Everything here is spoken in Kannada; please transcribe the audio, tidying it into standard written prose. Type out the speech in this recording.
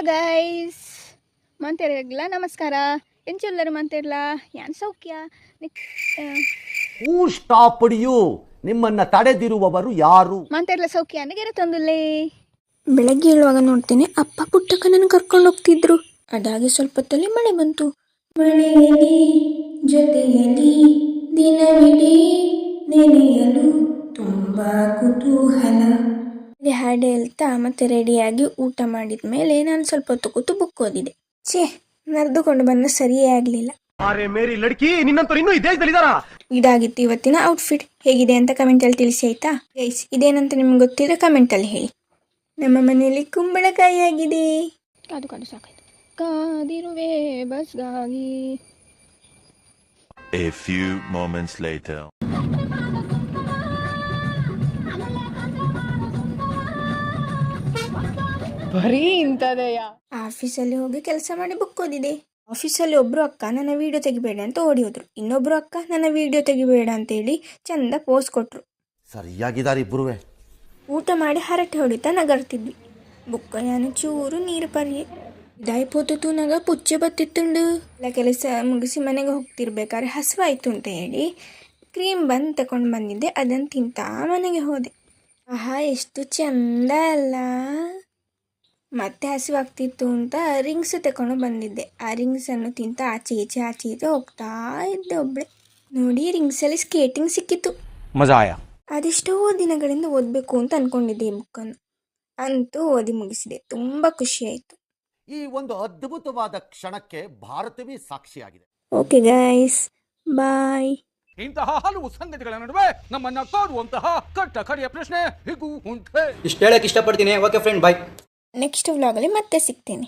ಗೈಸ್ ಮಂತೆರ್ಲ ನಮಸ್ಕಾರ ಎಂಚೆಲ್ಲರು ಮಂತೆರ್ಲ ಯಾನ್ ಸೌಖ್ಯ ಹೂ ಸ್ಟಾಪ್ಡ್ ಯು? ನಿಮ್ಮನ್ನ ತಡೆದಿರುವವರು ಯಾರು? ಮಂತೆರ್ಲ ಸೌಖ್ಯ ಅನ್ನಗೆರೆ ತಂದುಲ್ಲೇ. ಬೆಳಗ್ಗೆ ಹೇಳುವಾಗ ನೋಡ್ತೇನೆ ಅಪ್ಪ ಪುಟ್ಟಕ್ಕನನ್ನು ಕರ್ಕೊಂಡು ಹೋಗ್ತಿದ್ರು. ಅದಾಗಿ ಸ್ವಲ್ಪ ಹೊತ್ತಲ್ಲಿ ಮಳೆ ಬಂತು. ಮಳೆಯಲ್ಲಿ ಜೊತೆಯಲ್ಲಿ ದಿನವಿಡೀ ನೆನೆಯಲು ತುಂಬಾ ಕುತೂಹಲ ಹಾಡು ಹೇಳ್ತಾ ಮತ್ತೆ ರೆಡಿಯಾಗಿ ಊಟ ಮಾಡಿದ ಮೇಲೆ ನಾನು ಸ್ವಲ್ಪ ಹೊತ್ತು ಕೂತು ಬುಕ್ ಓದಿದೆ. ನಡೆದುಕೊಂಡು ಬಂದ ಸರಿಯೇ ಆಗಲಿಲ್ಲ. ಇದಾಗಿತ್ತು ಇವತ್ತಿನ ಔಟ್ಫಿಟ್. ಹೇಗಿದೆ ಅಂತ ಕಮೆಂಟಲ್ಲಿ ತಿಳಿಸಿ ಆಯ್ತಾ ಗೈಸ್. ಇದೇನಂತ ನಿಮ್ಗೆ ಗೊತ್ತಿದ್ರೆ ಕಮೆಂಟಲ್ಲಿ ಹೇಳಿ. ನಮ್ಮ ಮನೆಯಲ್ಲಿ ಕುಂಬಳಕಾಯಿ ಆಗಿದೆ. ಕಾದು ಕಾದು ಸಾಕಾಯ್ತು. ಕಾದಿರುವೆ ಬಸ್ಗಾಗಿ. A few moments later. ಬರೀ ಇಂಥದೆಯ. ಆಫೀಸಲ್ಲಿ ಹೋಗಿ ಕೆಲಸ ಮಾಡಿ ಬುಕ್ ಓದಿದೆ. ಆಫೀಸಲ್ಲಿ ಒಬ್ರು ಅಕ್ಕ ನನ್ನ ವಿಡಿಯೋ ತೆಗಿಬೇಡ ಅಂತ ಓಡಿ ಹೋದ್ರು. ಇನ್ನೊಬ್ರು ಅಕ್ಕ ನನ್ನ ವಿಡಿಯೋ ತೆಗಿಬೇಡ ಅಂತೇಳಿ ಚಂದ ಪೋಸ್ ಕೊಟ್ರು. ಸರಿಯಾಗಿದ್ದಾರೆ ಇಬ್ಬರುವೆ. ಊಟ ಮಾಡಿ ಹರಟೆ ಹೊಡಿತಾ ನಗರ್ತಿದ್ವಿ. ಬುಕ್ಕ ನಾನು ಚೂರು ನೀರು ಪರಿಯೆ ಇದಾಯ್ಪೋತು. ನಗ ಪುಚ್ಚೆ ಬತ್ತಿತ್ತುಂಡು. ಎಲ್ಲ ಕೆಲಸ ಮುಗಿಸಿ ಮನೆಗೆ ಹೋಗ್ತಿರ್ಬೇಕಾದ್ರೆ ಹಸುವಾಯ್ತು ಅಂತ ಹೇಳಿ ಕ್ರೀಮ್ ಬಂದು ತಗೊಂಡು ಬಂದಿದ್ದೆ. ಅದನ್ನು ತಿಂತಾ ಮನೆಗೆ ಹೋದೆ. ಆಹಾ ಎಷ್ಟು ಚಂದ ಅಲ್ಲ. ಮತ್ತೆ ಹಸಿವಾಗ್ತಿತ್ತು ಅಂತ ರಿಂಗ್ಸ್ ತಗೊಂಡು ಬಂದಿದ್ದೆ. ಆ ರಿಂಗ್ಸನ್ನು ತಿಂತ ಆಚೆ ಈಚೆ ಹೋಗ್ತಾ ಇದ್ದೆ ಒಬ್ಬಳೆ. ನೋಡಿ ರಿಂಗ್ಸಲ್ಲಿ ಸ್ಕೇಟಿಂಗ್ ಸಿಕ್ಕಿತ್ತು. ಮಜಾ ಆಯಾ. ಅದೆಷ್ಟೋ ದಿನಗಳಿಂದ ಓದಬೇಕು ಅಂತ ಅಂದ್ಕೊಂಡಿದ್ದೆ ಈ ಬುಕ್ಕನ್ನು. ಅಂತೂ ಓದಿ ಮುಗಿಸಿದೆ. ತುಂಬ ಖುಷಿಯಾಯಿತು. ಈ ಒಂದು ಅದ್ಭುತವಾದ ಕ್ಷಣಕ್ಕೆ ಭಾರತವೇ ಸಾಕ್ಷಿಯಾಗಿದೆ. ಓಕೆ ಗೈಸ್, ಬಾಯ್. ಇಂತಹ ಹಲವು ಸಂಗತಿಗಳ ನಡುವೆ ನಮ್ಮನ್ನ ಕಾಡುವಂತಹ ಕಟ್ಟ ಕಡೆಯ ಪ್ರಶ್ನೆ ಹೀಗೂ ಉಂಟೆ. ಇಷ್ಟು ಹೇಳಕ್ಕೆ ಇಷ್ಟಪಡ್ತೀನಿ. ಓಕೆ ಫ್ರೆಂಡ್, ಬಾಯ್. ನೆಕ್ಸ್ಟ್ ವ್ಲಾಗಲ್ಲಿ ಮತ್ತೆ ಸಿಗ್ತೇನೆ.